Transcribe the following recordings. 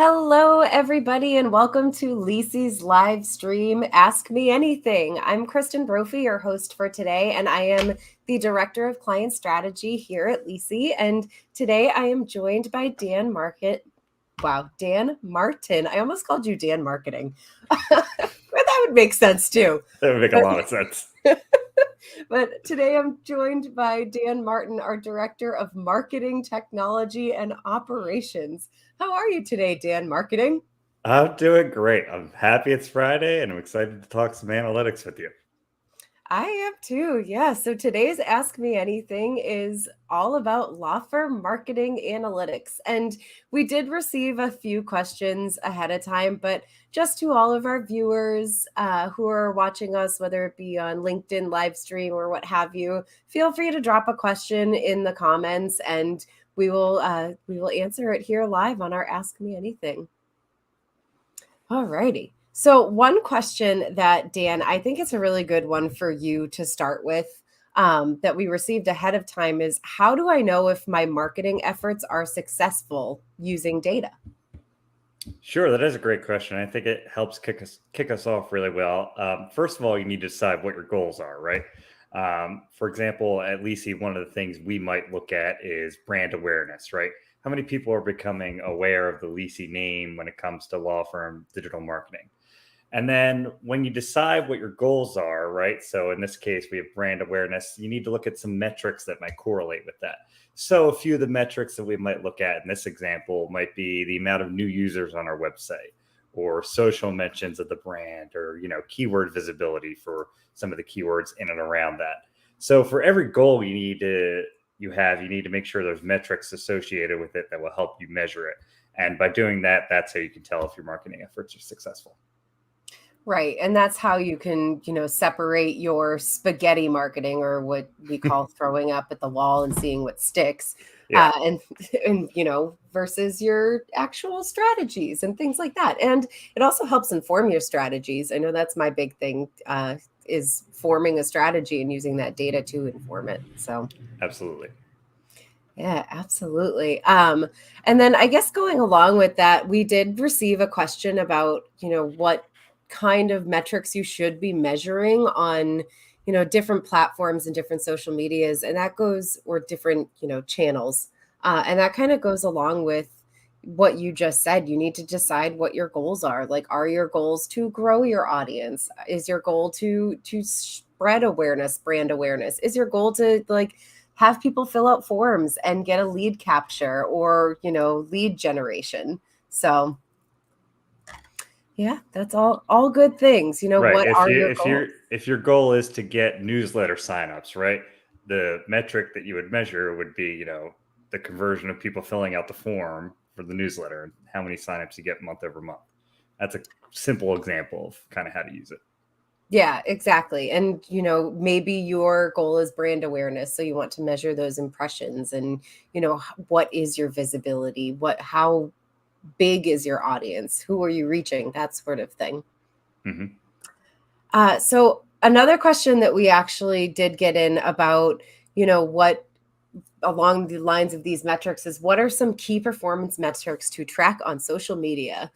Hello, everybody, and welcome to LISI's live stream, Ask Me Anything. I'm Kristyn Brophy, your host for today, and I am the Director of Client Strategy here at LISI. And today I am joined by Dan Martin. I almost called you Dan Marketing. That would make sense too. That would make a lot of sense. But today I'm joined by Dan Martin, our Director of Marketing, Technology, and Operations. How are you today, Dan Marketing? I'm doing great. I'm happy it's Friday and I'm excited to talk some analytics with you. I am too. Yeah. So today's Ask Me Anything is all about law firm marketing analytics. And we did receive a few questions ahead of time, but just to all of our viewers who are watching us, whether it be on LinkedIn live stream or what have you, feel free to drop a question in the comments and we will answer it here live on our Ask Me Anything. All righty. So one question that, Dan, I think it's a really good one for you to start with that we received ahead of time is, how do I know if my marketing efforts are successful using data? Sure, that is a great question. I think it helps kick us off really well. First of all, you need to decide what your goals are, right? For example, at LISI, one of the things we might look at is brand awareness, right? How many people are becoming aware of the LISI name when it comes to law firm digital marketing? And then when you decide what your goals are, right? So in this case, we have brand awareness. You need to look at some metrics that might correlate with that. So a few of the metrics that we might look at in this example might be the amount of new users on our website, or social mentions of the brand, or keyword visibility for some of the keywords in and around that. So for every goal you need to make sure there's metrics associated with it that will help you measure it. And by doing that, that's how you can tell if your marketing efforts are successful. Right. And that's how you can, separate your spaghetti marketing, or what we call throwing up at the wall and seeing what sticks. Yeah. And versus your actual strategies and things like that. And it also helps inform your strategies. I know that's my big thing, is forming a strategy and using that data to inform it. So Absolutely. yeah, absolutely. And then I guess going along with that, we did receive a question about, what kind of metrics you should be measuring on, different platforms and different social medias. And that goes, or different, channels. And that kind of goes along with what you just said. You need to decide what your goals are. Like, are your goals to grow your audience? Is your goal to spread awareness, brand awareness? Is your goal to have people fill out forms and get a lead capture, or, lead generation? So yeah, that's all good things. Right. What are your goals? If your goal is to get newsletter signups, right? The metric that you would measure would be, the conversion of people filling out the form for the newsletter and how many signups you get month over month. That's a simple example of kind of how to use it. Yeah, exactly. And, maybe your goal is brand awareness. So you want to measure those impressions and, what is your visibility? How big is your audience? Who are you reaching? That sort of thing. Mm-hmm. So another question that we actually did get in about, what along the lines of these metrics is, what are some key performance metrics to track on social media?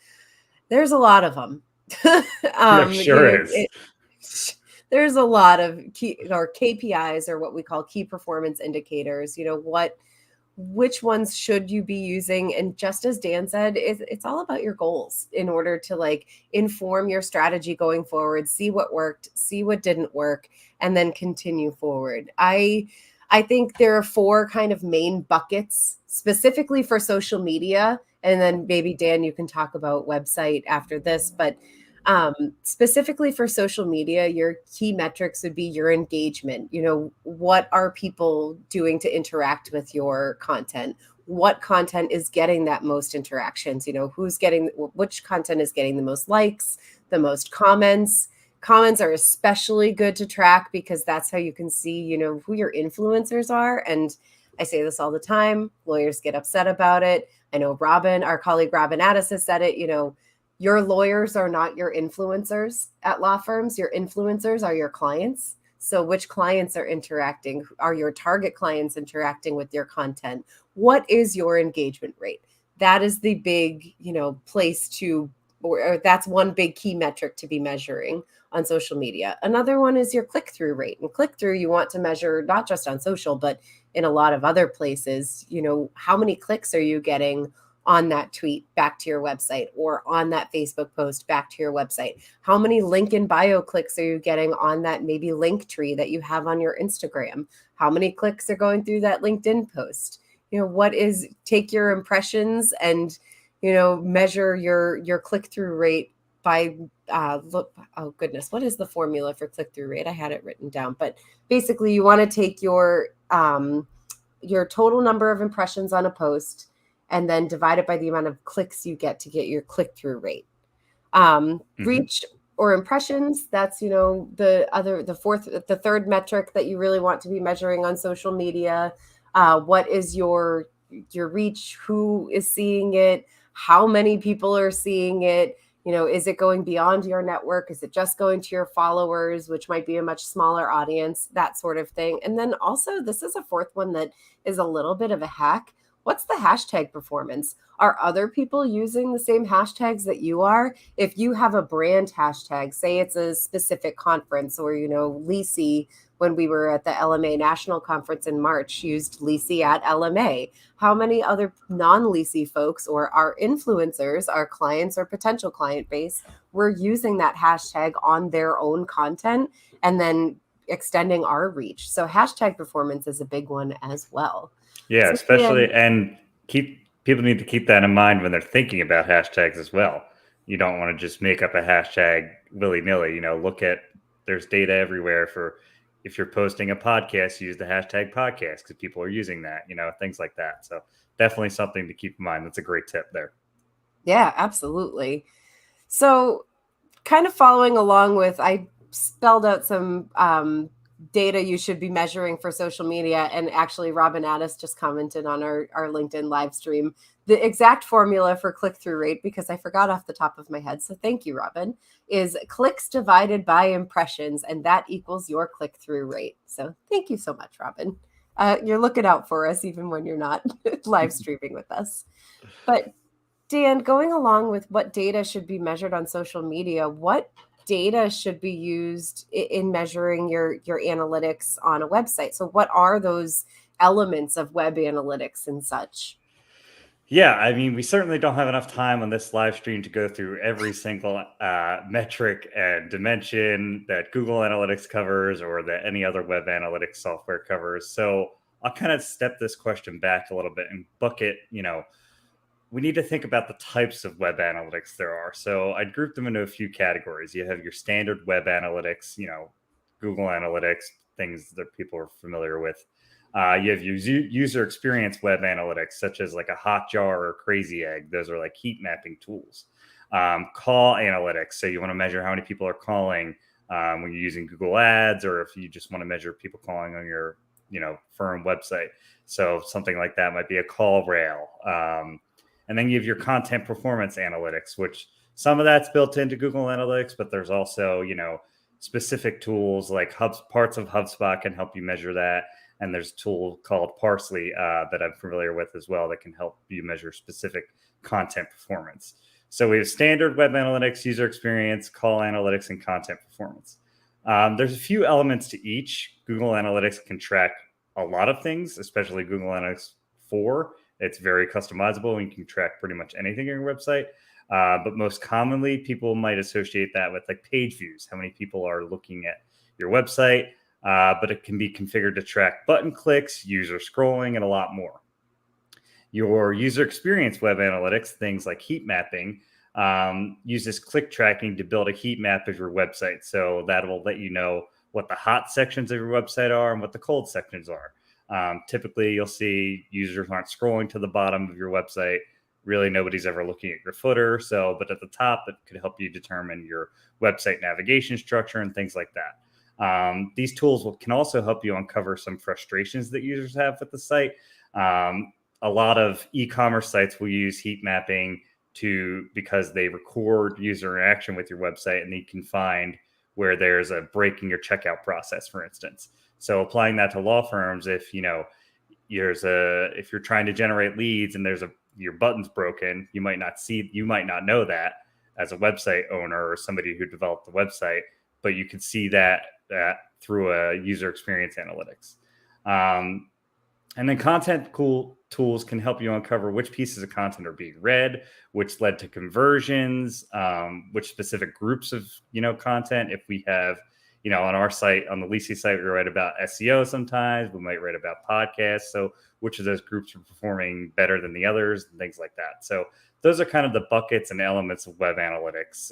There's a lot of them. There sure is. There's a lot of KPIs, or what we call key performance indicators. Which ones should you be using? And just as Dan said, it's all about your goals in order to inform your strategy going forward, see what worked, see what didn't work, and then continue forward. I think there are 4 kind of main buckets specifically for social media. And then maybe Dan, you can talk about website after this, but specifically for social media, your key metrics would be your engagement. What are people doing to interact with your content? What content is getting that most interactions? Which content is getting the most likes, the most comments? Comments are especially good to track because that's how you can see, who your influencers are. And I say this all the time. Lawyers get upset about it. I know our colleague Robin Addis has said it, your lawyers are not your influencers at law firms. Your influencers are your clients. So which clients are interacting? Are your target clients interacting with your content? What is your engagement rate? that is the big, place to, or that's one big key metric to be measuring on social media. Another one is your click-through rate. And click-through, you want to measure not just on social, but in a lot of other places. How many clicks are you getting on that tweet back to your website, or on that Facebook post back to your website? How many link in bio clicks are you getting on that maybe link tree that you have on your Instagram? How many clicks are going through that LinkedIn post? Take your impressions and, measure your click-through rate by oh goodness, what is the formula for click-through rate? I had it written down, but basically you want to take your total number of impressions on a post and then divide it by the amount of clicks you get to get your click-through rate. Reach or impressions, that's, the third metric that you really want to be measuring on social media. What is your reach? Who is seeing it? How many people are seeing it? Is it going beyond your network? Is it just going to your followers, which might be a much smaller audience, that sort of thing. And then also, this is a fourth one that is a little bit of a hack. What's the hashtag performance? Are other people using the same hashtags that you are? If you have a brand hashtag, say it's a specific conference, or, LISI, when we were at the LMA National Conference in March, used LISI at LMA. How many other non-LISI folks, or our influencers, our clients or potential client base, were using that hashtag on their own content and then extending our reach? So hashtag performance is a big one as well. Yeah, So, especially, and people need to keep that in mind when they're thinking about hashtags as well. You don't want to just make up a hashtag willy-nilly. There's data everywhere for, if you're posting a podcast, use the hashtag podcast because people are using that, things like that. So definitely something to keep in mind. That's a great tip there. Yeah, absolutely. So kind of following along with, I spelled out some data you should be measuring for social media. And actually, Robin Addis just commented on our LinkedIn live stream the exact formula for click-through rate, because I forgot off the top of my head. So thank you, Robin, is clicks divided by impressions, and that equals your click-through rate. So thank you so much, Robin. You're looking out for us even when you're not live streaming with us. But Dan, going along with what data should be measured on social media, what data should be used in measuring your analytics on a website? So what are those elements of web analytics and such? Yeah, I mean, we certainly don't have enough time on this live stream to go through every single metric and dimension that Google Analytics covers, or that any other web analytics software covers. So I'll kind of step this question back a little bit and bucket, we need to think about the types of web analytics there are. So I'd group them into a few categories. You have your standard web analytics, Google Analytics, things that people are familiar with. You have your user experience web analytics, such as like a Hotjar or Crazy Egg. Those are like heat mapping tools. Call analytics. So you want to measure how many people are calling when you're using Google Ads, or if you just want to measure people calling on your, firm website. So something like that might be a call rail. And then you have your content performance analytics, which some of that's built into Google Analytics, but there's also, specific tools like parts of HubSpot can help you measure that. And there's a tool called Parsley that I'm familiar with as well that can help you measure specific content performance. So we have standard web analytics, user experience, call analytics, and content performance. There's a few elements to each. Google Analytics can track a lot of things, especially Google Analytics 4. It's very customizable and you can track pretty much anything on your website. But most commonly, people might associate that with like page views, how many people are looking at your website. But it can be configured to track button clicks, user scrolling, and a lot more. Your user experience web analytics, things like heat mapping, uses click tracking to build a heat map of your website. So that will let you know what the hot sections of your website are and what the cold sections are. Typically, you'll see users aren't scrolling to the bottom of your website. Really, nobody's ever looking at your footer. But at the top, it could help you determine your website navigation structure and things like that. These tools can also help you uncover some frustrations that users have with the site. A lot of e-commerce sites will use heat mapping because they record user interaction with your website, and they can find where there's a break in your checkout process, for instance. So applying that to law firms, if if you're trying to generate leads and your button's broken, you might not know that as a website owner or somebody who developed the website, but you can see that through a user experience analytics. And then tools can help you uncover which pieces of content are being read, which led to conversions, which specific groups of content. If we have, on our site, on the LISI site, we write about SEO sometimes. We might write about podcasts. So which of those groups are performing better than the others and things like that. So those are kind of the buckets and elements of web analytics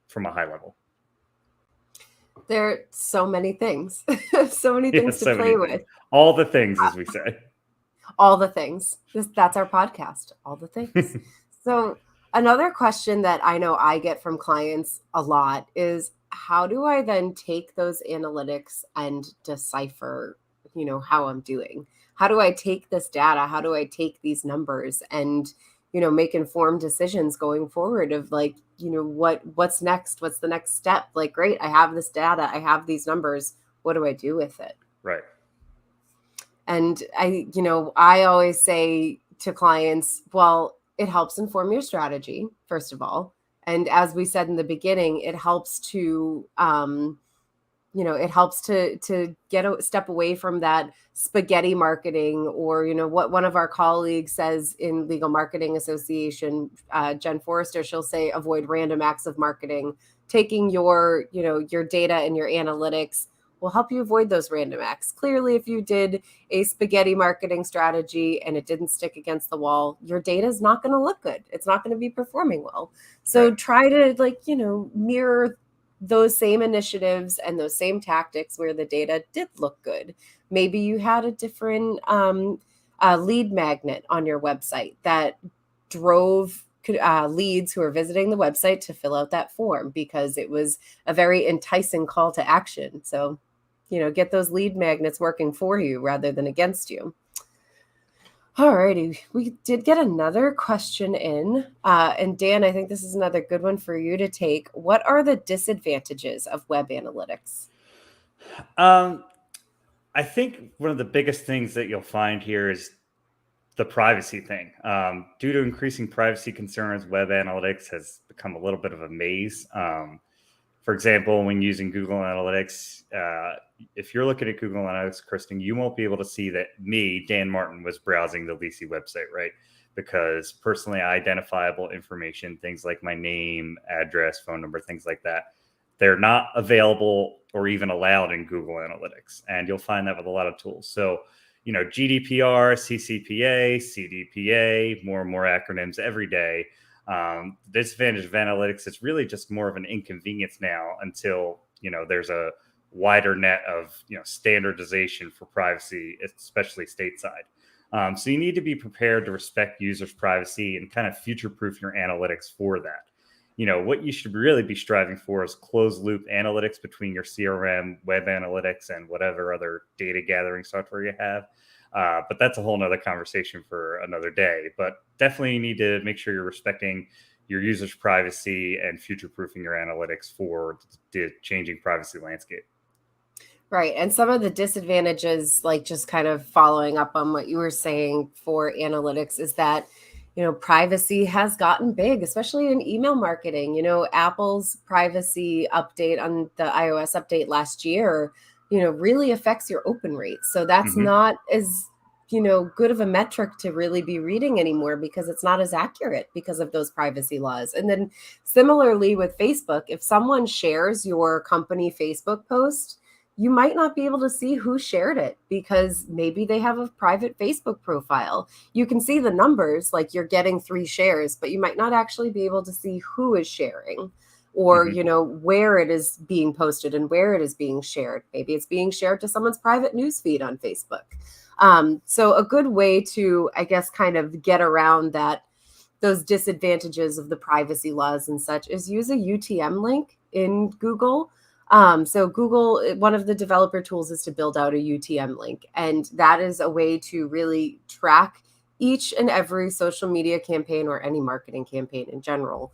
from a high level. There are so many things, so many things to play with. All the things, as we say. All the things. That's our podcast. All the things. So another question that I know I get from clients a lot is, how do I then take those analytics and decipher, how I'm doing? How do I take this data? How do I take these numbers and, make informed decisions going forward of like, what's next? What's the next step? Like, great, I have this data. I have these numbers. What do I do with it? Right. And I always say to clients, well, it helps inform your strategy, first of all. And as we said in the beginning, it helps to, to get a step away from that spaghetti marketing, or, what one of our colleagues says in Legal Marketing Association, Jen Forrester, she'll say, avoid random acts of marketing. Taking your data and your analytics will help you avoid those random acts. Clearly, if you did a spaghetti marketing strategy and it didn't stick against the wall, your data is not going to look good. It's not going to be performing well. So right. Try to, mirror those same initiatives and those same tactics where the data did look good. Maybe you had a different lead magnet on your website that drove leads who are visiting the website to fill out that form because it was a very enticing call to action. So, get those lead magnets working for you rather than against you. All righty. We did get another question in. And Dan, I think this is another good one for you to take. What are the disadvantages of web analytics? I think one of the biggest things that you'll find here is the privacy thing. Due to increasing privacy concerns, web analytics has become a little bit of a maze. For example, when using Google Analytics, if you're looking at Google Analytics, Kristyn, you won't be able to see that me, Dan Martin, was browsing the LISI website, right? Because personally identifiable information, things like my name, address, phone number, things like that, they're not available or even allowed in Google Analytics. And you'll find that with a lot of tools. So, GDPR, CCPA, CDPA, more and more acronyms every day. The disadvantage of analytics is really just more of an inconvenience now until, there's a wider net of, standardization for privacy, especially stateside. So you need to be prepared to respect users' privacy and kind of future-proof your analytics for that. What you should really be striving for is closed loop analytics between your CRM, web analytics, and whatever other data gathering software you have. But that's a whole nother conversation for another day. But definitely you need to make sure you're respecting your users' privacy and future-proofing your analytics for the changing privacy landscape. Right. And some of the disadvantages, like just kind of following up on what you were saying for analytics, is that privacy has gotten big, especially in email marketing. Apple's privacy update on the iOS update last year, really affects your open rate. So that's not as, good of a metric to really be reading anymore because it's not as accurate because of those privacy laws. And then similarly with Facebook, if someone shares your company Facebook post, you might not be able to see who shared it because maybe they have a private Facebook profile. You can see the numbers, like you're getting 3 shares, but you might not actually be able to see who is sharing or, where it is being posted and where it is being shared. Maybe it's being shared to someone's private newsfeed on Facebook. So a good way to, I guess, kind of get around those disadvantages of the privacy laws and such is use a UTM link in Google. So Google, one of the developer tools is to build out a UTM link. And that is a way to really track each and every social media campaign or any marketing campaign in general,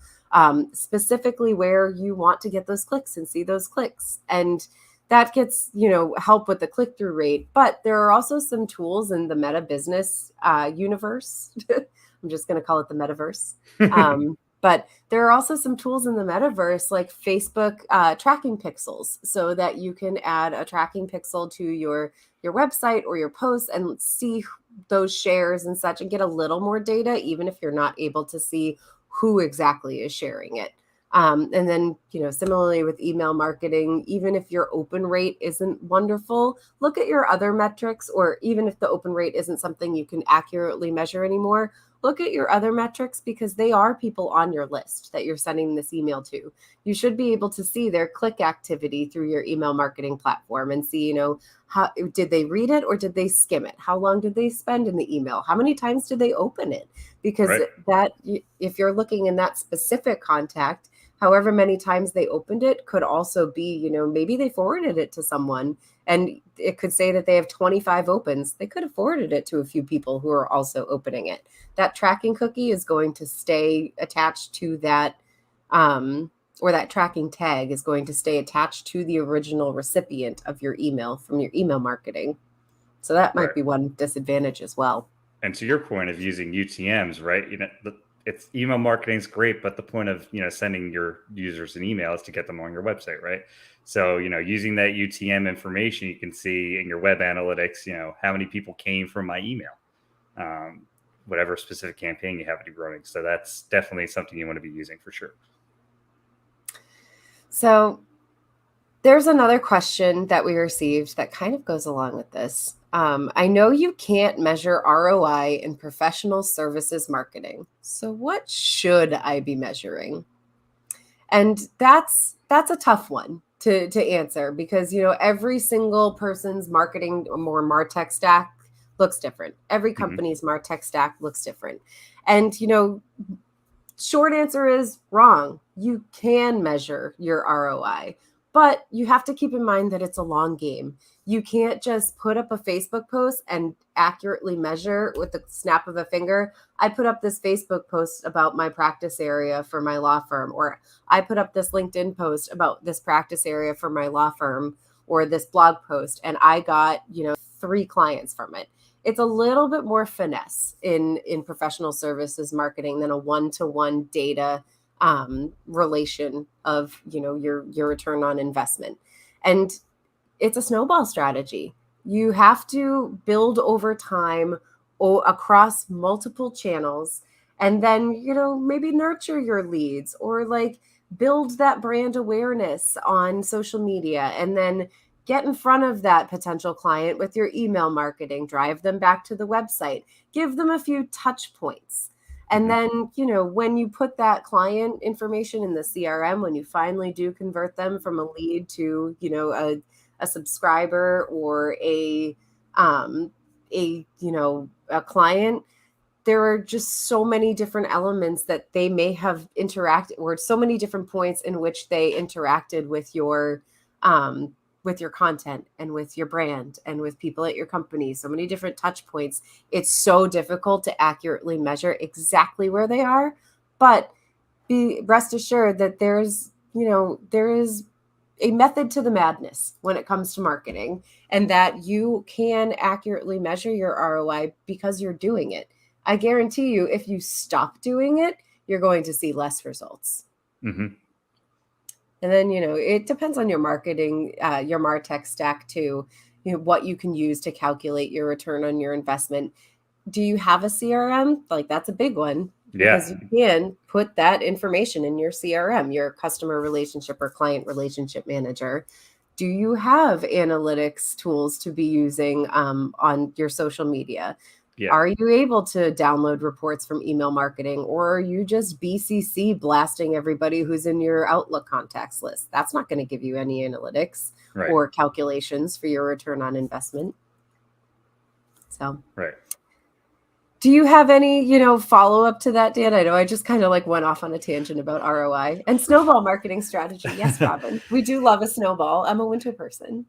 specifically where you want to get those clicks and see those clicks. And that gets, help with the click-through rate. But there are also some tools in the meta business universe. I'm just going to call it the metaverse. But there are also some tools in the metaverse like Facebook tracking pixels, so that you can add a tracking pixel to your website or your posts and see those shares and such, and get a little more data, even if you're not able to see who exactly is sharing it. And then, similarly with email marketing, even if your open rate isn't wonderful, look at your other metrics, or even if the open rate isn't something you can accurately measure anymore, look at your other metrics, because they are people on your list that you're sending this email to. You should be able to see their click activity through your email marketing platform and see, how did they read it or did they skim it? How long did they spend in the email? How many times did they open it? Because that, if you're looking in that specific contact, however many times they opened it could also be, maybe they forwarded it to someone, and it could say that they have 25 opens. They could have forwarded it to a few people who are also opening it. That tracking cookie is going to stay attached to that, or that tracking tag is going to stay attached to the original recipient of your email from your email marketing. So that might be one disadvantage as well. And to your point of using UTMs, right? It's email marketing is great, but the point of sending your users an email is to get them on your website, right? So using that UTM information, you can see in your web analytics, how many people came from my email, whatever specific campaign you have to be running. So that's definitely something you want to be using for sure. So there's another question that we received that kind of goes along with this. I know you can't measure ROI in professional services marketing. So what should I be measuring? And that's a tough one to answer, because every single person's marketing or MarTech stack looks different. Every company's MarTech stack looks different. And short answer is wrong. You can measure your ROI, but you have to keep in mind that it's a long game. You can't just put up a Facebook post and accurately measure with the snap of a finger. I put up this Facebook post about my practice area for my law firm, or I put up this LinkedIn post about this practice area for my law firm, or this blog post, and I got, 3 clients from it. It's a little bit more finesse in professional services marketing than a one-to-one data relation of your return on investment. And it's a snowball strategy. You have to build over time across multiple channels, and then maybe nurture your leads, or like build that brand awareness on social media, and then get in front of that potential client with your email marketing, drive them back to the website, give them a few touch points. And then, when you put that client information in the CRM, when you finally do convert them from a lead to, a subscriber or a client, there are just so many different elements that they may have interacted, or so many different points in which they interacted with your content and with your brand and with people at your company. So many different touch points. It's so difficult to accurately measure exactly where they are, but rest assured that there is a method to the madness when it comes to marketing, and that you can accurately measure your ROI because you're doing it. I guarantee you, if you stop doing it, you're going to see less results. And then, it depends on your marketing, your MarTech stack too, what you can use to calculate your return on your investment. Do you have a CRM? Like, that's a big one, because you can put that information in your CRM, your customer relationship or client relationship manager. Do you have analytics tools to be using on your social media? Yeah. Are you able to download reports from email marketing, or are you just BCC blasting everybody who's in your Outlook contacts list? That's not going to give you any analytics or calculations for your return on investment. So, do you have any, follow up to that, Dan? I know I just kind of went off on a tangent about ROI and snowball marketing strategy. Yes, Robin, we do love a snowball. I'm a winter person.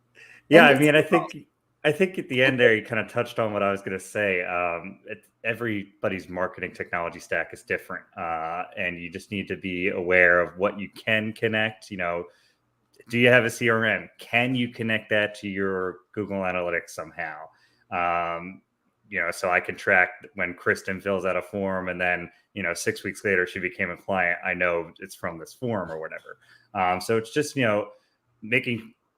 Yeah, I mean, I think at the end there, you kind of touched on what I was going to say. Everybody's marketing technology stack is different, and you just need to be aware of what you can connect. Do you have a CRM? Can you connect that to your Google Analytics somehow? So I can track when Kristyn fills out a form and then, 6 weeks later she became a client. I know it's from this form or whatever. So it's just,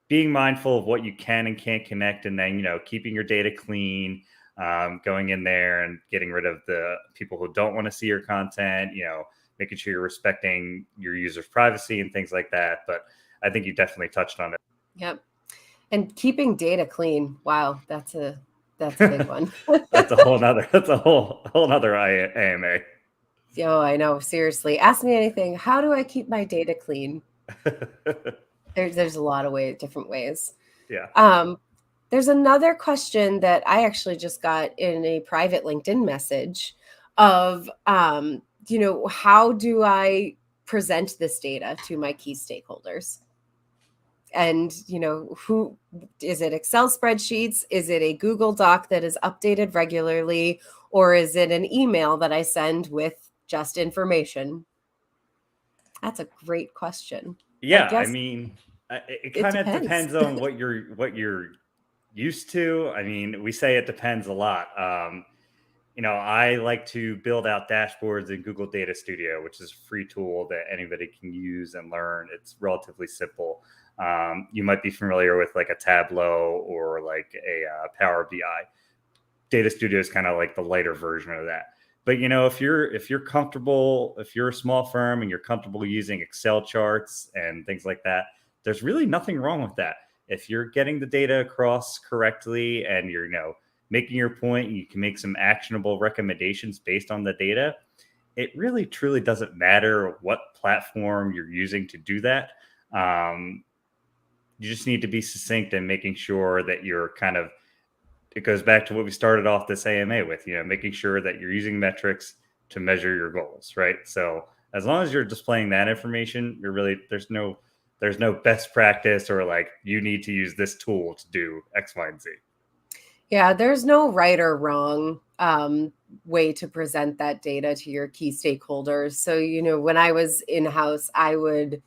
being mindful of what you can and can't connect, and then, keeping your data clean, going in there and getting rid of the people who don't want to see your content, making sure you're respecting your users' privacy and things like that. But I think you definitely touched on it. Yep. And keeping data clean. Wow, that's a big one. That's a whole nother AMA. Oh, I know. Seriously. Ask me anything. How do I keep my data clean? There's a lot of different ways. Yeah. There's another question that I actually just got in a private LinkedIn message of, how do I present this data to my key stakeholders? And, who is it? Excel spreadsheets? Is it a Google Doc that is updated regularly? Or is it an email that I send with just information? That's a great question. Yeah. I mean, it it kind of depends. depends on what you're used to. I mean, we say it depends a lot. I like to build out dashboards in Google Data Studio, which is a free tool that anybody can use and learn. It's relatively simple. You might be familiar with like a Tableau or like a Power BI. Data Studio is kind of like the lighter version of that. But if you're comfortable, if you're a small firm and you're comfortable using Excel charts and things like that, there's really nothing wrong with that. If you're getting the data across correctly and you're making your point, and you can make some actionable recommendations based on the data, it really truly doesn't matter what platform you're using to do that. You just need to be succinct and making sure that you're it goes back to what we started off this AMA with, making sure that you're using metrics to measure your goals, right? So as long as you're displaying that information, there's no best practice or like you need to use this tool to do X, Y, and Z. Yeah, there's no right or wrong way to present that data to your key stakeholders. So, when I was in-house, I would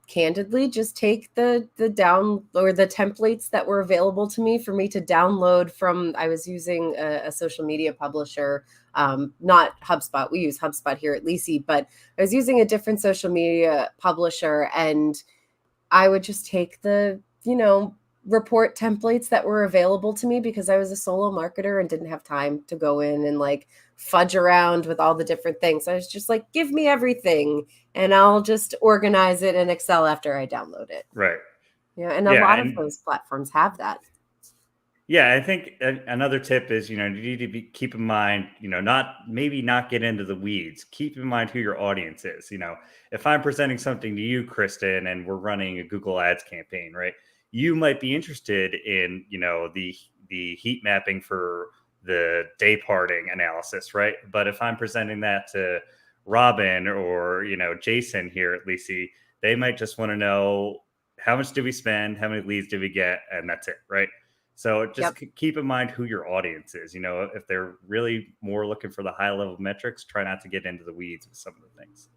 candidly just take the down or the templates that were available to me for me to download from. I was using a social media publisher, not HubSpot. We use HubSpot here at LISI, but I was using a different social media publisher, and I would just take the, report templates that were available to me because I was a solo marketer and didn't have time to go in and like fudge around with all the different things. I was just like, give me everything and I'll just organize it in Excel after I download it. Right. Yeah. And a lot of those platforms have that. Yeah, I think another tip is, you need to keep in mind, not get into the weeds. Keep in mind who your audience is. If I'm presenting something to you, Kristyn, and we're running a Google Ads campaign, right? You might be interested in, the heat mapping for the day parting analysis, right? But if I'm presenting that to Robin or, Jason here at LISI, they might just want to know how much did we spend, how many leads did we get, and that's it, right? So just keep in mind who your audience is. If they're really more looking for the high level metrics, try not to get into the weeds with some of the things.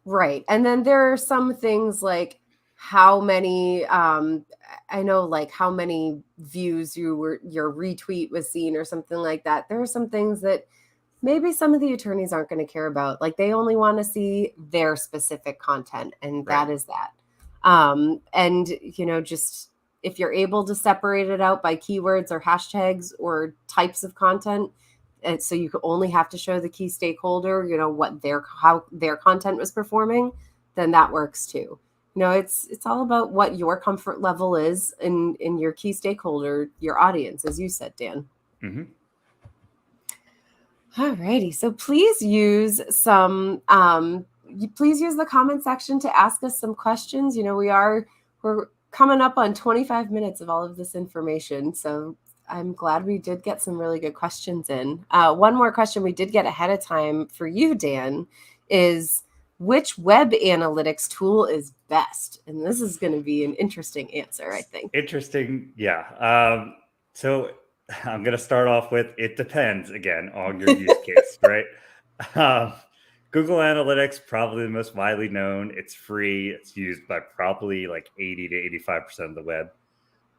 Right. And then there are some things like how many, I know like how many views your retweet was seen or something like that. There are some things that maybe some of the attorneys aren't going to care about. Like they only want to see their specific content, and that is that. And, just if you're able to separate it out by keywords or hashtags or types of content, and so you only have to show the key stakeholder, what how their content was performing, then that works too. It's all about what your comfort level is in your key stakeholder, your audience, as you said, Dan. Mm-hmm. All righty. So please use please use the comment section to ask us some questions. We're coming up on 25 minutes of all of this information. So I'm glad we did get some really good questions in. One more question we did get ahead of time for you, Dan, is which web analytics tool is best? And this is going to be an interesting answer, I think. Interesting. Yeah. So I'm going to start off with, it depends again on your use case, right? Google Analytics, probably the most widely known. It's free. It's used by probably like 80 to 85% of the web.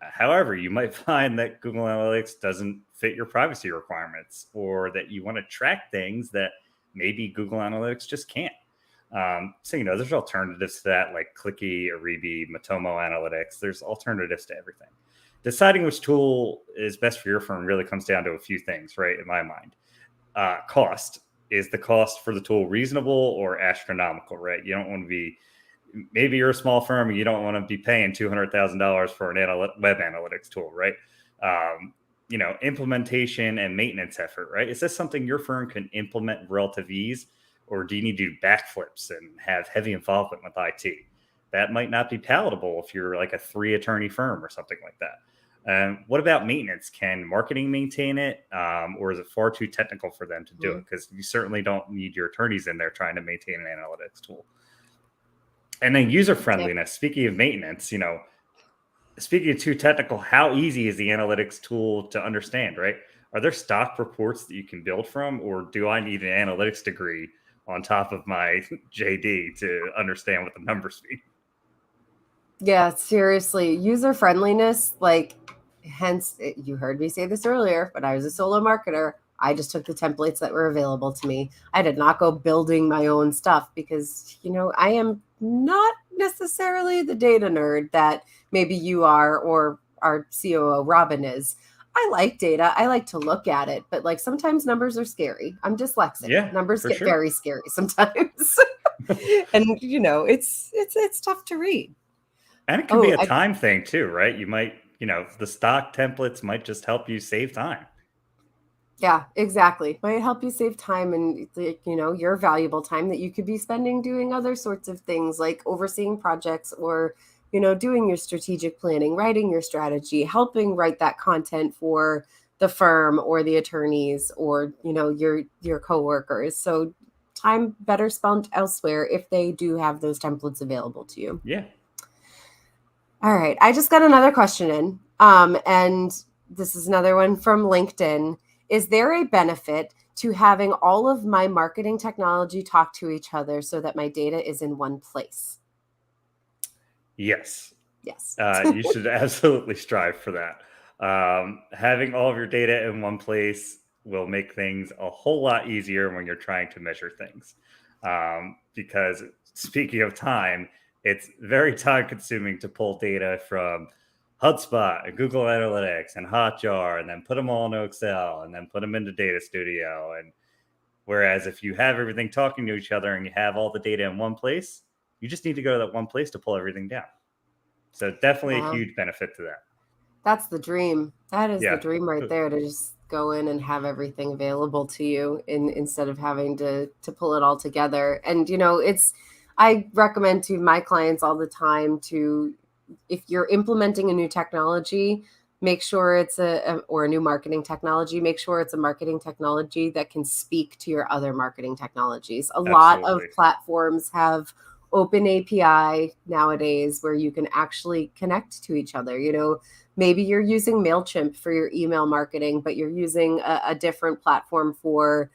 However, you might find that Google Analytics doesn't fit your privacy requirements, or that you want to track things that maybe Google Analytics just can't. So, there's alternatives to that, like Clicky, Aribi, Matomo Analytics. There's alternatives to everything. Deciding which tool is best for your firm really comes down to a few things, right? In my mind, cost. Is the cost for the tool reasonable or astronomical, right? You don't want to be, maybe you're a small firm and you don't want to be paying $200,000 for an web analytics tool, right? Implementation and maintenance effort, right? Is this something your firm can implement with relative ease, or do you need to do backflips and have heavy involvement with IT? That might not be palatable if you're like a 3-attorney firm or something like that. What about maintenance? Can marketing maintain it, or is it far too technical for them to do it? Because you certainly don't need your attorneys in there trying to maintain an analytics tool. And then user friendliness. Speaking of maintenance, speaking of too technical, how easy is the analytics tool to understand, right? Are there stock reports that you can build from, or do I need an analytics degree on top of my JD to understand what the numbers mean? Yeah, seriously. User friendliness, hence, you heard me say this earlier, but I was a solo marketer. I just took the templates that were available to me. I did not go building my own stuff because, I am not necessarily the data nerd that maybe you are, or our COO Robin is. I like data. I like to look at it, but sometimes numbers are scary. I'm dyslexic. Yeah, numbers get very scary sometimes. And it's tough to read. And it can be a time thing too, right? You might, the stock templates might just help you save time. Yeah, exactly. Might help you save time and, your valuable time that you could be spending doing other sorts of things like overseeing projects, or, doing your strategic planning, writing your strategy, helping write that content for the firm or the attorneys, or, your coworkers. So time better spent elsewhere if they do have those templates available to you. Yeah. All right. I just got another question in. And this is another one from LinkedIn. Is there a benefit to having all of my marketing technology talk to each other so that my data is in one place? Yes. Yes. You should absolutely strive for that. Having all of your data in one place will make things a whole lot easier when you're trying to measure things. Because speaking of time, it's very time consuming to pull data from HubSpot and Google Analytics and Hotjar, and then put them all into Excel, and then put them into Data Studio. And whereas if you have everything talking to each other and you have all the data in one place, you just need to go to that one place to pull everything down. So definitely a huge benefit to that. That's the dream. That is the dream right there, to just go in and have everything available to you instead of having to pull it all together. And, I recommend to my clients all the time to, if you're implementing a new technology, make sure it's or a new marketing technology, make sure it's a marketing technology that can speak to your other marketing technologies. A lot of platforms have open API nowadays where you can actually connect to each other. Maybe you're using MailChimp for your email marketing, but you're using a different platform for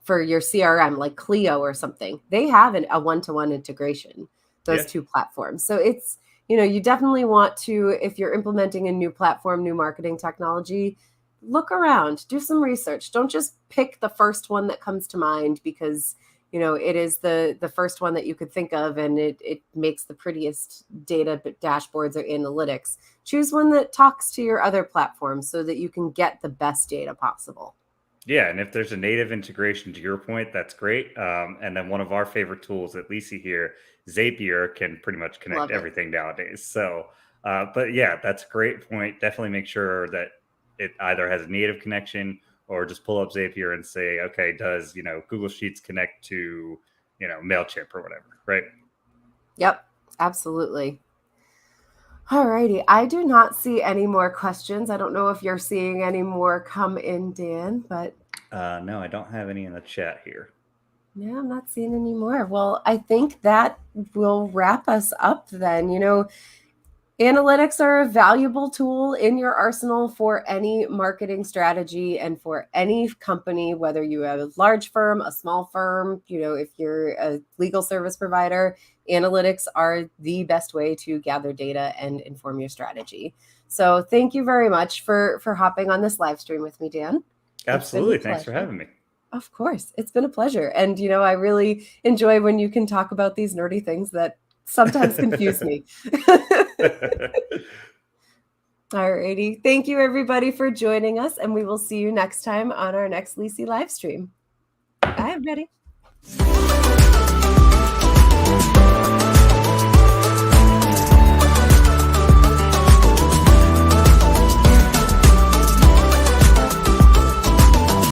your CRM, like Clio or something. They have a one-to-one integration, those two platforms. So it's, you definitely want to, if you're implementing a new platform, new marketing technology, look around, do some research. Don't just pick the first one that comes to mind because, it is the first one that you could think of, and it makes the prettiest data dashboards or analytics. Choose one that talks to your other platforms so that you can get the best data possible. Yeah, and if there's a native integration, to your point, that's great. And then one of our favorite tools at LISI here, Zapier, can pretty much connect everything nowadays. So, but yeah, that's a great point. Definitely make sure that it either has a native connection, or just pull up Zapier and say, okay, does, Google Sheets connect to, MailChimp or whatever, right? Yep, absolutely. All righty. I do not see any more questions. I don't know if you're seeing any more come in, Dan, but no, I don't have any in the chat here. No, I'm not seeing any more. Well, I think that will wrap us up then. Analytics are a valuable tool in your arsenal for any marketing strategy and for any company, whether you have a large firm, a small firm, if you're a legal service provider, analytics are the best way to gather data and inform your strategy. So thank you very much for hopping on this live stream with me, Dan. Absolutely. Thanks for having me. Of course. It's been a pleasure. And, I really enjoy when you can talk about these nerdy things that sometimes confuse me. Alrighty. Thank you, everybody, for joining us. And we will see you next time on our next LISI live stream. Bye, everybody.